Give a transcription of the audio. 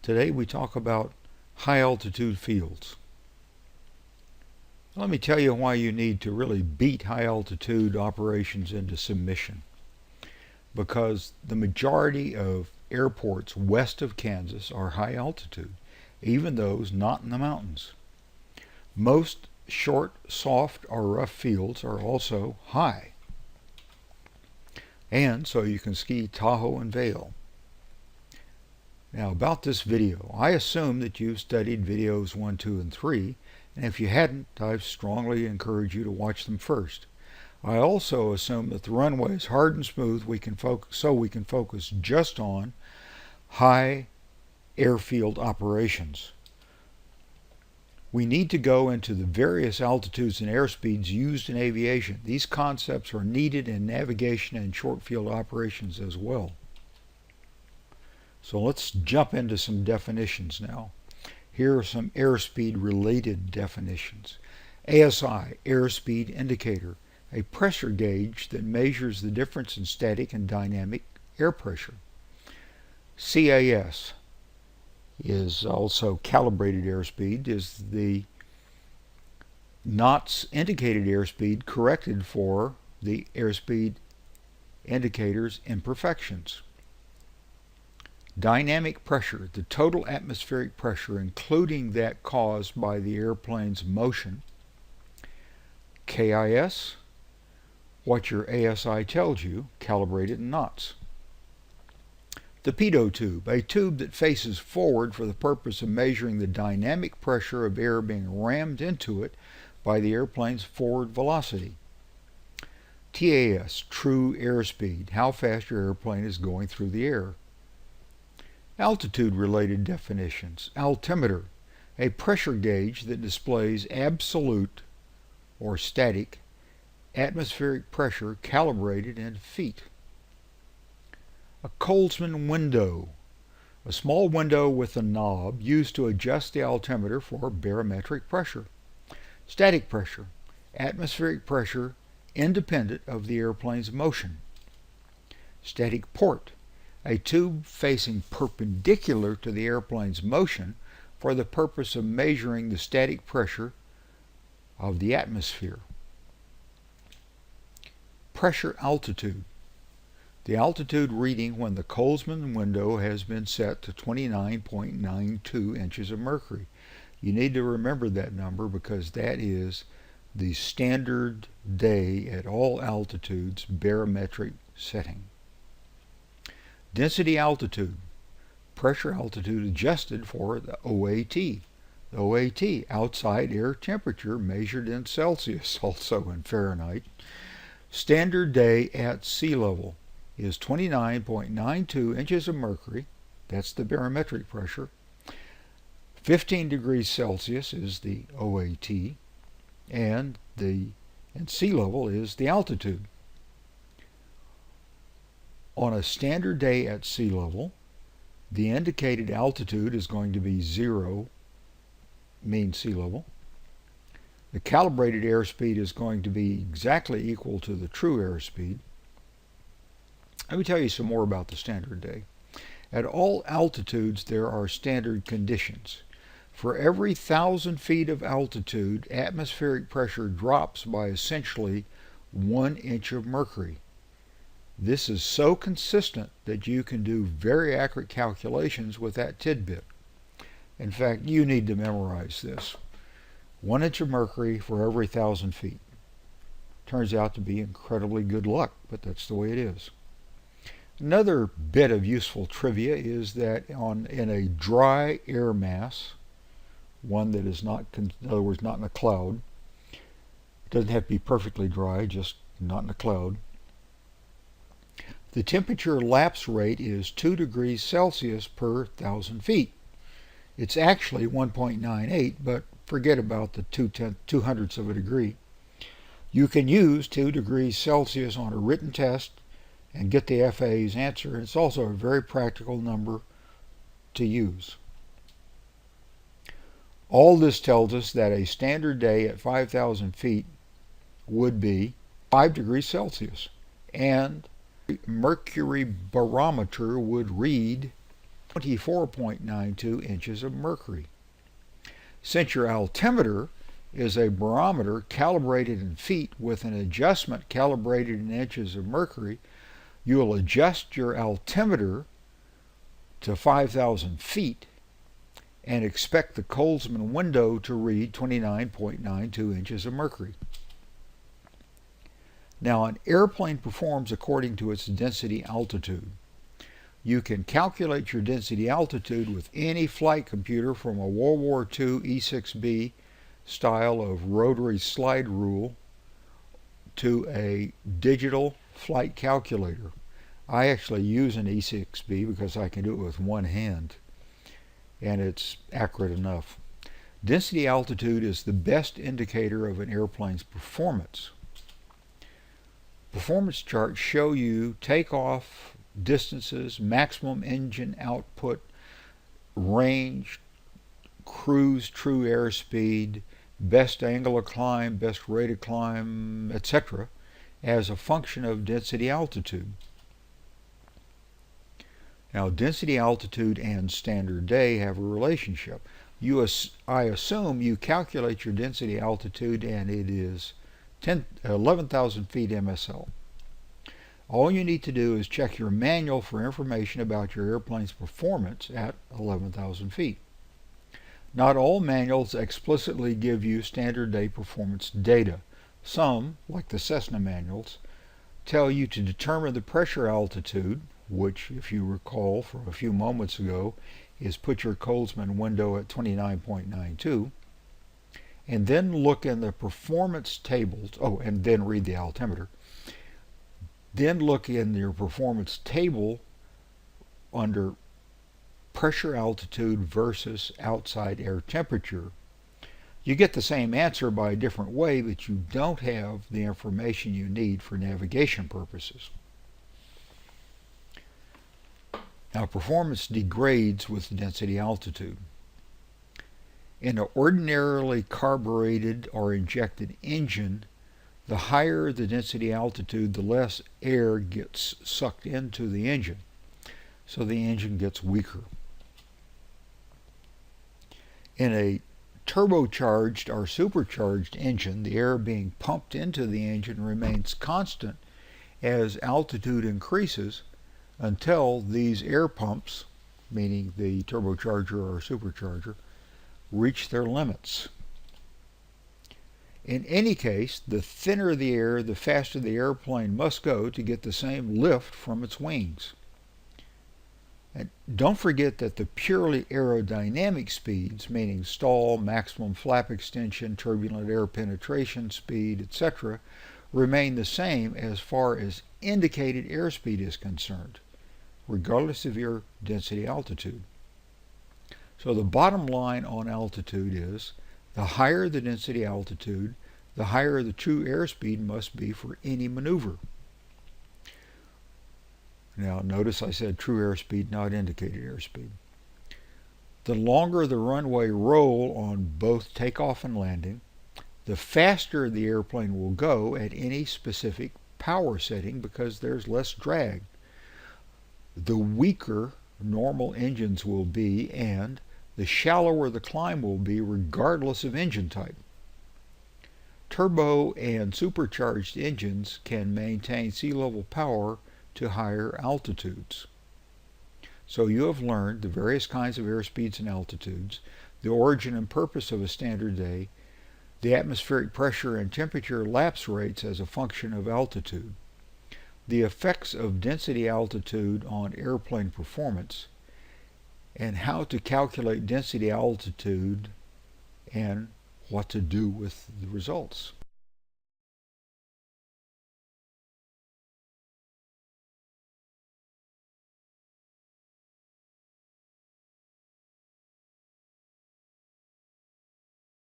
Today we talk about high altitude fields. Let me tell you why you need to really beat high altitude operations into submission. Because the majority of airports west of Kansas are high altitude, even those not in the mountains. Most short, soft, or rough fields are also high. And so you can ski Tahoe and Vail. Now about this video, I assume that you've studied videos 1, 2, and 3, and if you hadn't, I strongly encourage you to watch them first. I also assume that the runway is hard and smooth so we can focus just on high airfield operations. We need to go into the various altitudes and airspeeds used in aviation. These concepts are needed in navigation and short field operations as well. So let's jump into some definitions now. Here are some airspeed related definitions. ASI, airspeed indicator, a pressure gauge that measures the difference in static and dynamic air pressure. CAS is also calibrated airspeed, is the knots indicated airspeed corrected for the airspeed indicator's imperfections. Dynamic pressure, the total atmospheric pressure, including that caused by the airplane's motion. KIS, what your ASI tells you, calibrated in knots. The pitot tube, a tube that faces forward for the purpose of measuring the dynamic pressure of air being rammed into it by the airplane's forward velocity. TAS, true airspeed, how fast your airplane is going through the air. Altitude-related definitions. Altimeter, a pressure gauge that displays absolute or static atmospheric pressure calibrated in feet. A Colsman window, a small window with a knob used to adjust the altimeter for barometric pressure. Static pressure, atmospheric pressure independent of the airplane's motion. Static port, a tube facing perpendicular to the airplane's motion for the purpose of measuring the static pressure of the atmosphere. Pressure altitude, the altitude reading when the Colsman window has been set to 29.92 inches of mercury. You need to remember that number because that is the standard day at all altitudes barometric setting. Density altitude, pressure altitude adjusted for the OAT. The OAT, outside air temperature measured in Celsius, also in Fahrenheit. Standard day at sea level is 29.92 inches of mercury, that's the barometric pressure. 15 degrees Celsius is the OAT, and sea level is the altitude. On a standard day at sea level, the indicated altitude is going to be 0, mean sea level. The calibrated airspeed is going to be exactly equal to the true airspeed. Let me tell you some more about the standard day. At all altitudes, there are standard conditions. For every 1,000 feet of altitude, atmospheric pressure drops by essentially 1 inch of mercury. This is so consistent that you can do very accurate calculations with that tidbit. In fact, you need to memorize this. 1 inch of mercury for every 1,000 feet. Turns out to be incredibly good luck, but that's the way it is. Another bit of useful trivia is that in a dry air mass, one that is not, in other words, not in a cloud, it doesn't have to be perfectly dry, just not in a cloud, the temperature lapse rate is 2 degrees Celsius per 1,000 feet. It's actually 1.98, but forget about the 2/200ths of a degree. You can use 2 degrees Celsius on a written test and get the FAA's answer. It's also a very practical number to use. All this tells us that a standard day at 5,000 feet would be 5 degrees Celsius, and mercury barometer would read 24.92 inches of mercury. Since your altimeter is a barometer calibrated in feet with an adjustment calibrated in inches of mercury, you will adjust your altimeter to 5,000 feet and expect the Kollsman window to read 29.92 inches of mercury. Now, an airplane performs according to its density altitude. You can calculate your density altitude with any flight computer, from a World War II E6B style of rotary slide rule to a digital flight calculator. I actually use an E6B because I can do it with one hand, and it's accurate enough. Density altitude is the best indicator of an airplane's performance. Performance charts show you takeoff distances, maximum engine output, range, cruise true airspeed, best angle of climb, best rate of climb, etc., as a function of density altitude. Now, density altitude and standard day have a relationship. I assume you calculate your density altitude and it is 11,000 feet MSL. All you need to do is check your manual for information about your airplane's performance at 11,000 feet. Not all manuals explicitly give you standard day performance data. Some, like the Cessna manuals, tell you to determine the pressure altitude, which, if you recall from a few moments ago, is put your Kollsman window at 29.92, and then look in the performance tables, and then read the altimeter. Then look in your performance table under pressure altitude versus outside air temperature. You get the same answer by a different way, but you don't have the information you need for navigation purposes. Now, performance degrades with density altitude. In an ordinarily carbureted or injected engine, the higher the density altitude, the less air gets sucked into the engine, so the engine gets weaker. In a turbocharged or supercharged engine, the air being pumped into the engine remains constant as altitude increases until these air pumps, meaning the turbocharger or supercharger, reach their limits. In any case, the thinner the air, the faster the airplane must go to get the same lift from its wings. And don't forget that the purely aerodynamic speeds, meaning stall, maximum flap extension, turbulent air penetration speed, etc., remain the same as far as indicated airspeed is concerned, regardless of your density altitude. So the bottom line on altitude is, the higher the density altitude, the higher the true airspeed must be for any maneuver. Now, notice I said true airspeed, not indicated airspeed. The longer the runway roll on both takeoff and landing, the faster the airplane will go at any specific power setting because there's less drag. The weaker normal engines will be, and the shallower the climb will be regardless of engine type. Turbo and supercharged engines can maintain sea level power to higher altitudes. So you have learned the various kinds of airspeeds and altitudes, the origin and purpose of a standard day, the atmospheric pressure and temperature lapse rates as a function of altitude, the effects of density altitude on airplane performance, and how to calculate density altitude and what to do with the results.